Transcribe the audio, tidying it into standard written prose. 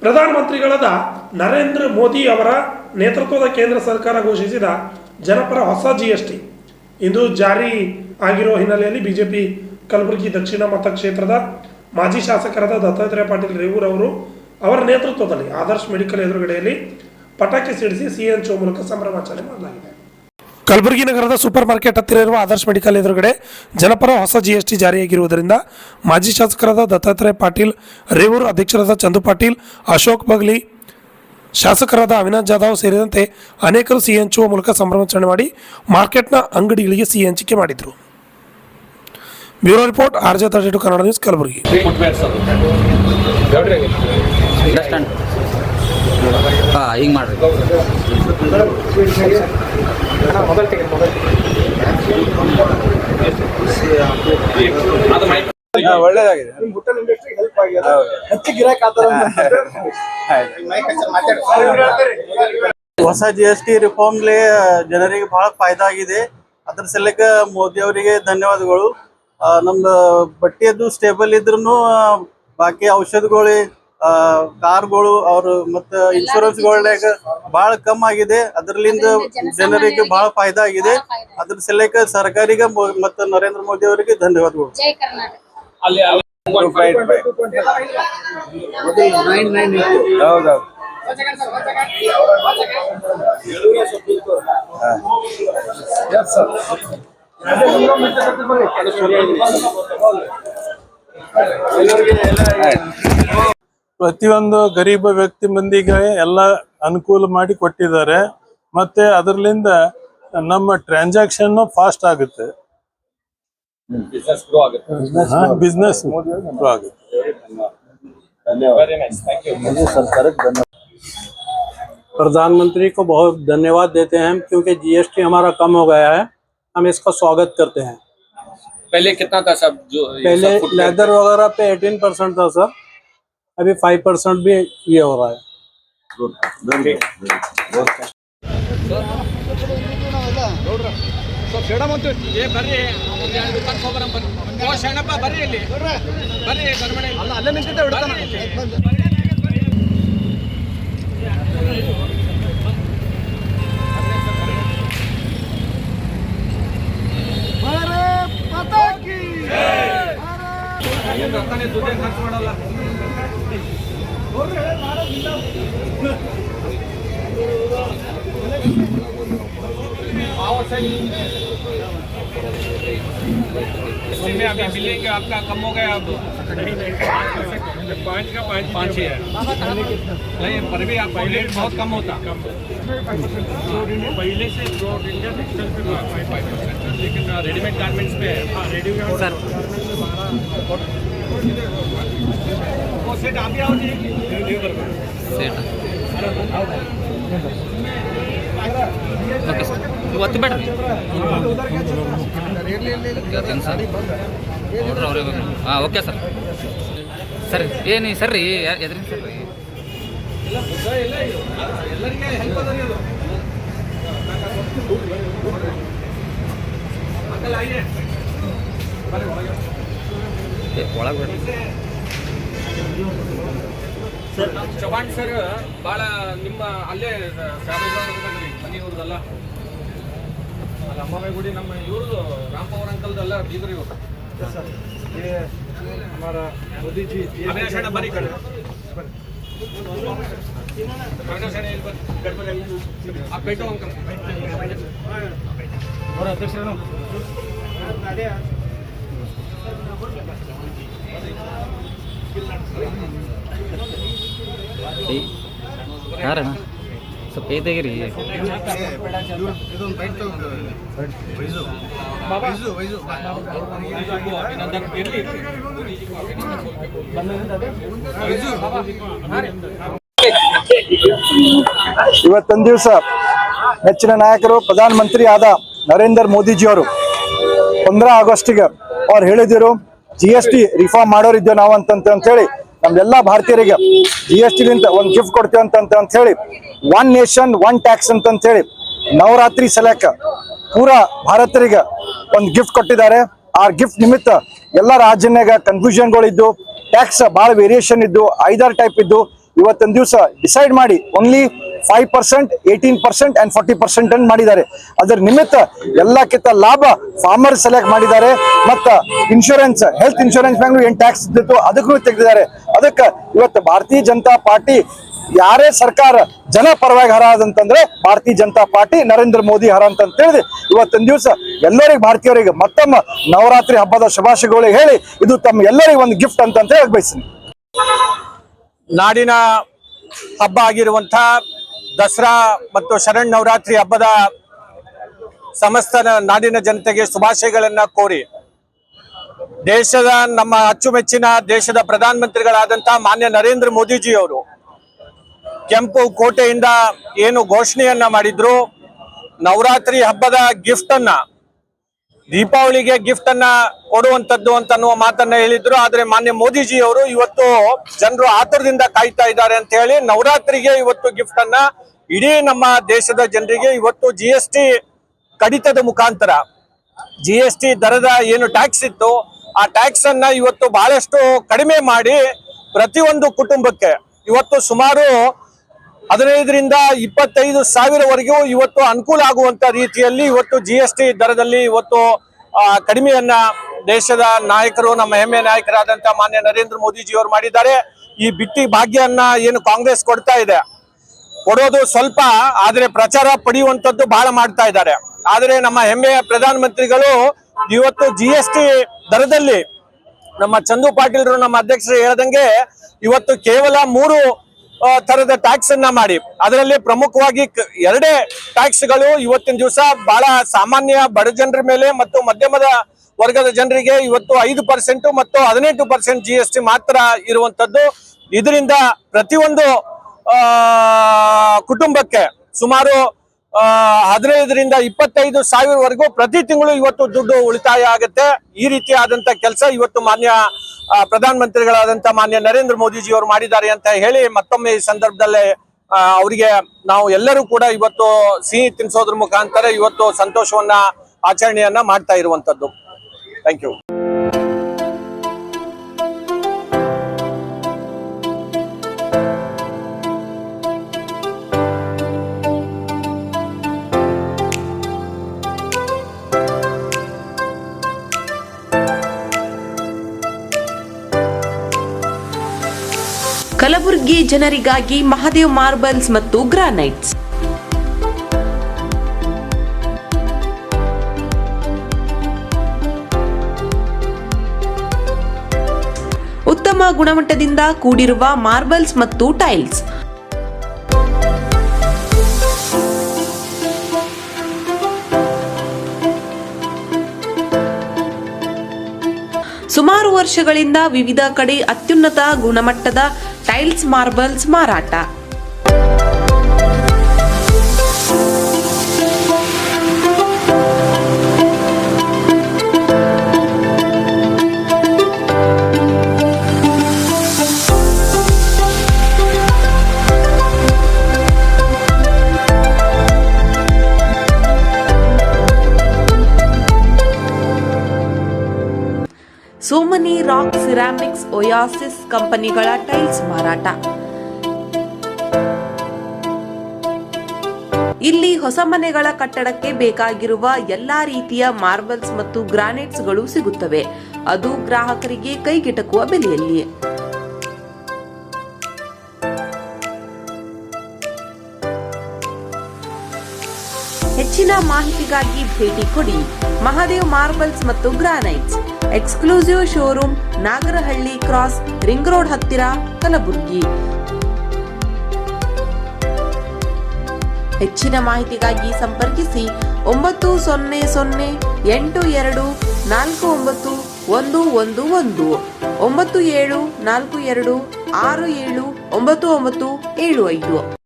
ಪ್ರಧಾನಮಂತ್ರಿಗಳಾದ ನರೇಂದ್ರ ಮೋದಿ ಅವರ ನೇತೃತ್ವದ ಕೇಂದ್ರ ಸರ್ಕಾರ ಘೋಷಿಸಿದ ಜನಪರ ಹೊಸ GST ಇಂದು ಜಾರಿ ಆಗಿರುವ ಹಿನ್ನೆಲೆಯಲ್ಲಿ ಬಿಜೆಪಿ ಕಲಬುರಗಿ ದಕ್ಷಿಣ ಮತಕ್ಷೇತ್ರದ ಮಾಜಿ ಶಾಸಕರಾದ ದತ್ತಾತ್ರೇಯ ಪಾಟೀಲ್ ರೇವೂರ್ ಅವರು ಅವರ ನೇತೃತ್ವದಲ್ಲಿ ಆದರ್ಶ್ ಮೆಡಿಕಲ್ ಎದುರುಗಡೆಯಲ್ಲಿ ಪಟಾಕಿ ಸಿಡಿಸಿ ಸಿಹಿ ಮೂಲಕ ಸಂಭ್ರಮಾಚರಣೆ ಮಾಡಲಾಗಿದೆ. ಕಲಬುರಗಿ ನಗರದ ಸೂಪರ್ ಮಾರ್ಕೆಟ್ ಹತ್ತಿರ ಇರುವ ಆದರ್ಶ್ ಮೆಡಿಕಲ್ ಎದುರುಗಡೆ ಜನಪರ ಹೊಸ GST ಜಾರಿಯಾಗಿರುವುದರಿಂದ ಮಾಜಿ ಶಾಸಕರಾದ ದತ್ತಾತ್ರೇಯ ಪಾಟೀಲ್ ರೇವೂರ್, ಅಧ್ಯಕ್ಷರಾದ ಚಂದು ಪಾಟೀಲ್, ಅಶೋಕ್ ಬಗ್ಲಿ, ಶಾಸಕರಾದ ಅವಿನಾಶ್ ಜಾಧವ್ ಸೇರಿದಂತೆ ಅನೇಕರು ಸಿಹಿ ಹಂಚುವ ಮೂಲಕ ಸಂಭ್ರಮಾಚರಣೆ ಮಾಡಿ ಮಾರ್ಕೆಟ್ನ ಅಂಗಡಿಗಳಿಗೆ ಸಿಹಿ ಹಂಚಿಕೆ ಮಾಡಿದರು. Bureau report RJ32 Kannada news Kalaburagi. ಹಿಂಗೆ ಮಾಡ್ರಿ ಒಳ್ಳೇದಾಗಿದೆ. ಹೊಸ GST ರಿಫಾರ್ಮ್ಲಿ ಜನರಿಗೆ ಬಹಳ ಫಾಯ್ದಾ ಆಗಿದೆ. ಅದ್ರ ಸಲಕ್ಕೆ ಮೋದಿ ಅವರಿಗೆ ಧನ್ಯವಾದಗಳು. ನಮ್ದು ಬಟ್ಟೆಯದು ಸ್ಟೇಬಲ್ ಇದ್ರೂ ಬಾಕಿ ಔಷಧಗಳು, ಕಾರ್ಗಳು ಅವ್ರು ಮತ್ತು ಇನ್ಶೂರೆನ್ಸ್ಗಳಾಗ ಭಾಳ ಕಮ್ಮಿ ಆಗಿದೆ. ಅದರಲ್ಲಿಂದ ಜನರಿಗೆ ಬಹಳ ಫಾಯ್ದಾ ಆಗಿದೆ. ಅದ್ರ ಸಲಕ್ಕೆ ಸರ್ಕಾರಿಗೆ ಮತ್ತು ನರೇಂದ್ರ ಮೋದಿ ಅವರಿಗೆ ಧನ್ಯವಾದಗಳು. ಪ್ರತಿಯೊಂದು ಗರೀಬ ವ್ಯಕ್ತಿ ಮಂದಿಗೆ ಎಲ್ಲ ಅನುಕೂಲ ಮಾಡಿ ಕೊಟ್ಟಿದ್ದಾರೆ. ಮತ್ತೆ ಅದರಿಂದ ನಮ್ಮ ಟ್ರಾನ್ಸಾಕ್ಷನ್ ಫಾಸ್ಟ್ ಆಗುತ್ತೆ, ಬಿಸ್ನೆಸ್ ಗ್ರೋ ಆಗುತ್ತೆ. प्रधानमंत्री को बहुत धन्यवाद देते हैं क्योंकि GST हमारा कम हो गया है. हम इसका स्वागत करते हैं. पहले कितना था सब? जो पहले लेदर वगैरह पे 18% था सर, अभी 5% भी ये हो रहा है. इसमें अभी बिलिंग आपका कम हो गया, अब 5 का 5 ही है नहीं, पर भी आपका रेट बहुत कम होता. पहले से इंडिया टेक्सटाइल पे 5%, लेकिन रेडीमेड गारमेंट्स पे है. रेडीमेड सर वो सेट आप ही आओ जी, सेट ಓಕೆ ಸರ್, ಇವತ್ತು ಬೇಡ್ರಿ ನೋಡ್ರಿ ಅವ್ರಿಗೆ. ಹಾಂ ಓಕೆ ಸರ್. ಸರಿ ಏನು ಸರ್ ರೀ ಎದ್ರಿಂದ ಸರ್ ರೀ ಒಳಗೆ ಬೇಡ್ರಿ ಸರ್. ಚವಾಣ್ ಸರ್ ಭಾಳ ನಿಮ್ಮ ಅಲ್ಲೇ ಮನೆ ಇವ್ರದಲ್ಲ, ಅಲ್ಲಿ ಅಮ್ಮಬಾಯಿ ಗುಡಿ ನಮ್ಮ ಇವ್ರದ್ದು ರಾಮಪವರ್ ಅಂಕಲ್ದಲ್ಲ ಬೀಗ್ರಿ ಇವರು ಸರ್. ಹಮಾರಾ ಮೋದಿ ಜಿ ಅಭಿಲಾಷಣ ಬರೀ ಕಡೆ आप बैठो अंकल और अध्यक्ष ಯಾರಣ್ಣ ಸ್ವಲ್ಪ ಏತಾಗಿರಿ. ಇವತ್ತೊಂದು ದಿವಸ ನೆಚ್ಚಿನ ನಾಯಕರು ಪ್ರಧಾನಮಂತ್ರಿ ಆದ ನರೇಂದ್ರ ಮೋದಿಜಿಯವರು 15 ಆಗಸ್ಟ್ಗೆ ಅವ್ರು ಹೇಳಿದ್ರು GST ರಿಫಾರ್ಮ್ ಮಾಡೋರಿದ್ದೇವೆ ನಾವು ಅಂತ ಹೇಳಿ ನಮ್ದೆಲ್ಲ ಭಾರತೀಯರಿಗೆ GST ಲಿಂದ ಒಂದು ಗಿಫ್ಟ್ ಕೊಡ್ತೇವೆ ಅಂತ ಹೇಳಿ ಒನ್ ನೇಷನ್ ಒನ್ ಟ್ಯಾಕ್ಸ್ ಅಂತ ಹೇಳಿ ನವರಾತ್ರಿ ಸಲಕ ಪೂರಾ ಭಾರತೀಯರಿಗೆ ಒಂದು ಗಿಫ್ಟ್ ಕೊಟ್ಟಿದ್ದಾರೆ. ಆ ಗಿಫ್ಟ್ ನಿಮಿತ್ತ ಎಲ್ಲ ರಾಜ್ಯನಾಗ ಕನ್ಫ್ಯೂಷನ್ಗಳಿದ್ದು, ಟ್ಯಾಕ್ಸ್ ಭಾಳ ವೇರಿಯೇಷನ್ ಇದ್ದು, 5-6 ಟೈಪ್ ಇದ್ದು. ಇವತ್ತಿನ ದಿವಸ ಡಿಸೈಡ್ ಮಾಡಿ ಓನ್ಲಿ 5%, 18% and 40% ಅನ್ನು ಮಾಡಿದ್ದಾರೆ. ಅದರ ನಿಮಿತ್ತ ಎಲ್ಲಕ್ಕಿಂತ ಲಾಭ ಫಾರ್ಮರ್ ಸೆಲೆಕ್ಟ್ ಮಾಡಿದ್ದಾರೆ. ಮತ್ತು ಇನ್ಶೂರೆನ್ಸ್, ಹೆಲ್ತ್ ಇನ್ಶೂರೆನ್ಸ್ ಮ್ಯಾಗೂ ಏನು ಟ್ಯಾಕ್ಸ್ ಇದ್ದಿತ್ತು ಅದಕ್ಕೂ ತೆಗೆದಿದ್ದಾರೆ. ಅದಕ್ಕೆ ಇವತ್ತು ಭಾರತೀಯ ಜನತಾ ಪಾರ್ಟಿ ಯಾರೇ ಸರ್ಕಾರ ಜನ ಪರವಾಗಿ ಹರ ಅದಂತಂದ್ರೆ ಭಾರತೀಯ ಜನತಾ ಪಾರ್ಟಿ ನರೇಂದ್ರ ಮೋದಿ ಹರ ಅಂತ ಹೇಳಿದೆ. ಇವತ್ತಿನ ದಿವಸ ಎಲ್ಲರಿಗೂ ಭಾರತೀಯರಿಗೆ ಮತ್ತೊಮ್ಮೆ ನವರಾತ್ರಿ ಹಬ್ಬದ ಶುಭಾಶಯಗಳು ಹೇಳಿ ಇದು ತಮ್ಮ ಎಲ್ಲರಿಗೂ ಒಂದು ಗಿಫ್ಟ್ ಅಂತ ಹೇಳಿ ಬಯಸ್ತೀನಿ. ನಾಡಿನ ಹಬ್ಬ ಆಗಿರುವಂತಹ ದಸರಾ ಮತ್ತು ಶರಣ್ ನವರಾತ್ರಿ ಹಬ್ಬದ ಸಮಸ್ತ ನಾಡಿನ ಜನತೆಗೆ ಶುಭಾಶಯಗಳನ್ನ ಕೋರಿ ದೇಶದ ನಮ್ಮ ಅಚ್ಚುಮೆಚ್ಚಿನ ದೇಶದ ಪ್ರಧಾನಮಂತ್ರಿಗಳಾದಂತಹ ಮಾನ್ಯ ನರೇಂದ್ರ ಮೋದಿಜಿ ಅವರು ಕೆಂಪು ಕೋಟೆಯಿಂದ ಏನು ಘೋಷಣೆಯನ್ನ ಮಾಡಿದ್ರು, ನವರಾತ್ರಿ ಹಬ್ಬದ ಗಿಫ್ಟ್ ಅನ್ನ, ದೀಪಾವಳಿಗೆ ಗಿಫ್ಟ್ ಅನ್ನ ಕೊಡುವಂತದ್ದು ಅಂತ ಅನ್ನುವ ಮಾತನ್ನ ಹೇಳಿದ್ರು. ಆದ್ರೆ ಮಾನ್ಯ ಮೋದಿಜಿ ಅವರು ಇವತ್ತು ಜನರು ಆತುರದಿಂದ ಕಾಯ್ತಾ ಇದ್ದಾರೆ ಅಂತ ಹೇಳಿ ನವರಾತ್ರಿಗೆ ಇವತ್ತು ಗಿಫ್ಟ್ ಅನ್ನ ಇಡೀ ನಮ್ಮ ದೇಶದ ಜನರಿಗೆ ಇವತ್ತು GST ಕಡಿತದ ಮುಖಾಂತರ GST ದರದ ಏನು ಟ್ಯಾಕ್ಸ್ ಇತ್ತು ಆ ಟ್ಯಾಕ್ಸ್ ಅನ್ನ ಇವತ್ತು ಬಹಳಷ್ಟು ಕಡಿಮೆ ಮಾಡಿ ಪ್ರತಿಯೊಂದು ಕುಟುಂಬಕ್ಕೆ ಇವತ್ತು ಸುಮಾರು 15ರಿಂದ 25,000ವರೆಗೂ ಇವತ್ತು ಅನುಕೂಲ ಆಗುವಂತ ರೀತಿಯಲ್ಲಿ ಇವತ್ತು GST ದರದಲ್ಲಿ ಇವತ್ತು ಕಡಿಮೆಯನ್ನ ದೇಶದ ನಾಯಕರು, ನಮ್ಮ ಹೆಮ್ಮೆಯ ನಾಯಕರಾದಂತ ಮಾನ್ಯ ನರೇಂದ್ರ ಮೋದಿಜಿ ಅವರು ಮಾಡಿದ್ದಾರೆ. ಈ ಬಿಟ್ಟಿ ಭಾಗ್ಯನ್ನ ಏನು ಕಾಂಗ್ರೆಸ್ ಕೊಡ್ತಾ ಇದೆ, ಕೊಡೋದು ಸ್ವಲ್ಪ, ಆದ್ರೆ ಪ್ರಚಾರ ಪಡೆಯುವಂತದ್ದು ಬಹಳ ಮಾಡ್ತಾ ಇದ್ದಾರೆ. ಆದ್ರೆ ನಮ್ಮ ಹೆಮ್ಮೆಯ ಪ್ರಧಾನಮಂತ್ರಿಗಳು ಇವತ್ತು GST ದರದಲ್ಲಿ ನಮ್ಮ ಚಂದು ಪಾಟೀಲ್ರು ನಮ್ಮ ಅಧ್ಯಕ್ಷರು ಹೇಳ್ದಂಗೆ ಇವತ್ತು ಕೇವಲ 3 ತರದ ಟ್ಯಾಕ್ಸ್ ಅನ್ನ ಮಾಡಿ ಅದರಲ್ಲಿ ಪ್ರಮುಖವಾಗಿ 2 ಟ್ಯಾಕ್ಸ್ಗಳು ಇವತ್ತಿನ ದಿವಸ ಬಹಳ ಸಾಮಾನ್ಯ ಬಡ ಜನರ ಮೇಲೆ ಮತ್ತು ಮಧ್ಯಮದ ವರ್ಗದ ಜನರಿಗೆ ಇವತ್ತು 5% ಮತ್ತು 18% GST ಮಾತ್ರ ಇರುವಂತದ್ದು. ಇದರಿಂದ ಪ್ರತಿಯೊಂದು ಕುಟುಂಬಕ್ಕೆ ಸುಮಾರು 15ರಿಂದ 25,000ವರೆಗೂ ಪ್ರತಿ ತಿಂಗಳು ಇವತ್ತು ದುಡ್ಡು ಉಳಿತಾಯ ಆಗುತ್ತೆ. ಈ ರೀತಿಯಾದಂತ ಕೆಲಸ ಇವತ್ತು ಮಾನ್ಯ ಪ್ರಧಾನಮಂತ್ರಿಗಳಾದಂತ ಮಾನ್ಯ ನರೇಂದ್ರ ಮೋದಿಜಿ ಅವರು ಮಾಡಿದ್ದಾರೆ ಅಂತ ಹೇಳಿ ಮತ್ತೊಮ್ಮೆ ಈ ಸಂದರ್ಭದಲ್ಲಿ ಅವರಿಗೆ ನಾವು ಎಲ್ಲರೂ ಕೂಡ ಇವತ್ತು ಸಿಹಿ ತಿನ್ಸೋದ್ರ ಮುಖಾಂತರ ಇವತ್ತು ಸಂತೋಷವನ್ನ ಆಚರಣೆಯನ್ನ ಮಾಡ್ತಾ ಇರುವಂತದ್ದು. Thank you. ಕಲಬುರಗಿ ಜನರಿಗಾಗಿ ಮಹಾದೇವ್ ಮಾರ್ಬಲ್ಸ್ ಮತ್ತು ಗ್ರಾನೈಟ್ಸ್. ಉತ್ತಮ ಗುಣಮಟ್ಟದಿಂದ ಕೂಡಿರುವ ಮಾರ್ಬಲ್ಸ್ ಮತ್ತು ಟೈಲ್ಸ್. ಸುಮಾರು ವರ್ಷಗಳಿಂದ ವಿವಿಧ ಕಡೆ ಅತ್ಯುನ್ನತ ಗುಣಮಟ್ಟದ ಟೈಲ್ಸ್, ಮಾರ್ಬಲ್ಸ್ ಮಾರಾಟ. ಸೋಮನಿ ರಾಕ್, ಸಿರಾಮಿಕ್ಸ್, ಒಯಾಸಿಸ್ ಕಂಪನಿಗಳ ಟೈಲ್ಸ್ ಮಾರಾಟ. ಇಲ್ಲಿ ಹೊಸ ಮನೆಗಳ ಕಟ್ಟಡಕ್ಕೆ ಬೇಕಾಗಿರುವ ಎಲ್ಲಾ ರೀತಿಯ ಮಾರ್ಬಲ್ಸ್ ಮತ್ತು ಗ್ರಾನೈಟ್ಸ್ಗಳು ಸಿಗುತ್ತವೆ, ಅದು ಗ್ರಾಹಕರಿಗೆ ಕೈಗೆಟಕುವ ಬೆಲೆಯಲ್ಲಿ. ಹೆಚ್ಚಿನ ಮಾಹಿತಿಗಾಗಿ ಭೇಟಿ ಕೊಡಿ. ಮಹಾದೇವ್ ಮಾರ್ಬಲ್ಸ್ ಮತ್ತು granites, exclusive showroom, Nagarahalli cross, ring road ಹತ್ತಿರ, ಕಲಬುರಗಿ. ಹೆಚ್ಚಿನ ಮಾಹಿತಿಗಾಗಿ ಸಂಪರ್ಕಿಸಿ 9008249111 9742679975.